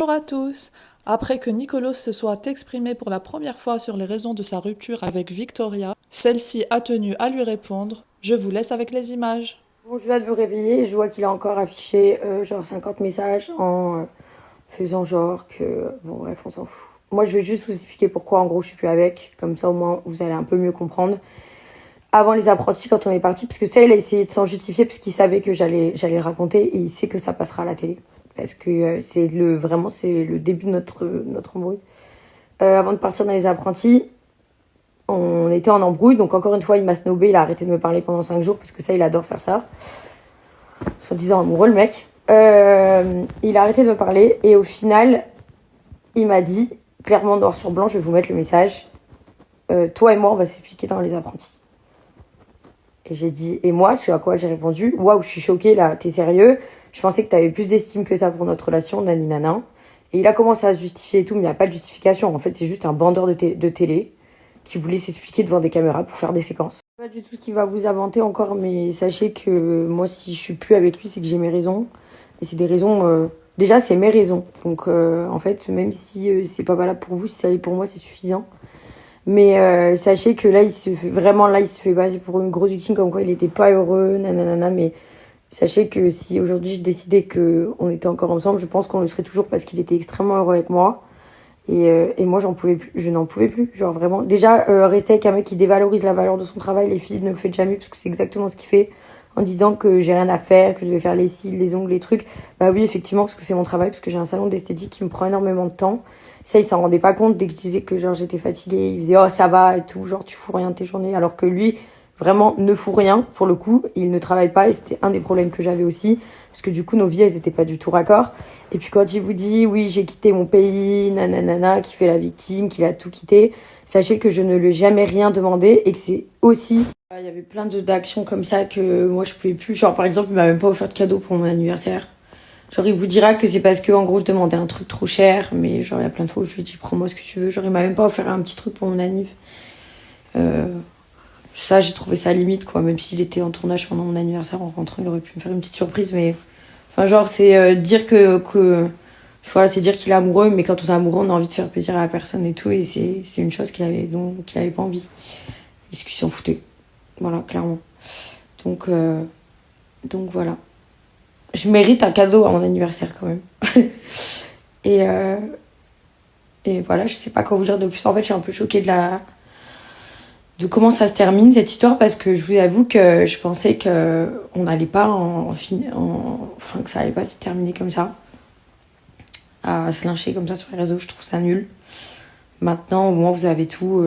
Bonjour à tous. Après que Nicolas se soit exprimé pour la première fois sur les raisons de sa rupture avec Victoria, celle-ci a tenu à lui répondre. Je vous laisse avec les images. Bon, je viens de me réveiller et je vois qu'il a encore affiché genre 50 messages en faisant genre que... Bon bref, on s'en fout. Moi, je vais juste vous expliquer pourquoi en gros je suis plus avec. Comme ça, au moins, vous allez un peu mieux comprendre. Avant les apprentis, quand on est parti, parce que ça, il a essayé de s'en justifier parce qu'il savait que j'allais le raconter et il sait que ça passera à la télé. Parce que vraiment, c'est le début de notre embrouille. Avant de partir dans les apprentis, on était en embrouille. Donc encore une fois, il m'a snobé, il a arrêté de me parler pendant 5 jours parce que ça, il adore faire ça. Soi-disant amoureux, le mec. Il a arrêté de me parler et au final, il m'a dit, clairement noir sur blanc, je vais vous mettre le message. Toi et moi, on va s'expliquer dans les apprentis. Et j'ai dit, et moi, ce à quoi j'ai répondu, waouh, je suis choquée là, t'es sérieux? Je pensais que t'avais plus d'estime que ça pour notre relation, nani nana. Et il a commencé à se justifier et tout, mais il n'y a pas de justification. En fait, c'est juste un bandeur de télé qui voulait s'expliquer devant des caméras pour faire des séquences. Pas du tout ce qu'il va vous inventer encore, mais sachez que moi, si je suis plus avec lui, c'est que j'ai mes raisons. Et c'est des raisons... Déjà, c'est mes raisons. Donc, en fait, même si c'est pas valable pour vous, si ça l'est pour moi, c'est suffisant. Mais sachez que là, il se fait passer pour une grosse victime, comme quoi il était pas heureux, nanana. Mais sachez que si aujourd'hui je décidais qu'on était encore ensemble, je pense qu'on le serait toujours parce qu'il était extrêmement heureux avec moi. Et moi, j'en pouvais plus. Je n'en pouvais plus. Genre vraiment. Déjà, rester avec un mec qui dévalorise la valeur de son travail, les filles ne le faites jamais parce que c'est exactement ce qu'il fait en disant que j'ai rien à faire, que je vais faire les cils, les ongles, les trucs. Bah oui, effectivement, parce que c'est mon travail, parce que j'ai un salon d'esthétique qui me prend énormément de temps. Ça, il s'en rendait pas compte dès que je disais que genre j'étais fatiguée. Il faisait oh ça va et tout, genre tu fous rien de tes journées. Alors que lui, vraiment, ne fout rien pour le coup. Il ne travaille pas et c'était un des problèmes que j'avais aussi. Parce que du coup, nos vies, elles étaient pas du tout raccord. Et puis quand il vous dit, oui, j'ai quitté mon pays, nanana, qui fait la victime, qu'il a tout quitté, sachez que je ne lui ai jamais rien demandé et que c'est aussi... Il y avait plein d'actions comme ça que moi, je pouvais plus. Genre, par exemple, il m'a même pas offert de cadeau pour mon anniversaire. Genre, il vous dira que c'est parce que, en gros, je demandais un truc trop cher, mais genre, il y a plein de fois où je lui dis, prends-moi ce que tu veux. Genre, il m'a même pas offert un petit truc pour mon anniv. Ça, j'ai trouvé ça limite, quoi. Même s'il était en tournage pendant mon anniversaire, en rentrant, il aurait pu me faire une petite surprise, mais... Enfin, genre, c'est dire voilà, c'est dire qu'il est amoureux, mais quand on est amoureux, on a envie de faire plaisir à la personne et tout, et c'est une chose qu'il avait pas envie. Parce qu'il s'en foutait. Voilà, clairement. Donc, voilà. Je mérite un cadeau à mon anniversaire, quand même. et, et voilà, je sais pas quoi vous dire de plus. En fait, je suis un peu choquée de comment ça se termine, cette histoire, parce que je vous avoue que je pensais que on n'allait pas enfin, que ça allait pas se terminer comme ça. À se lyncher comme ça sur les réseaux, je trouve ça nul. Maintenant, au moins, vous avez tout.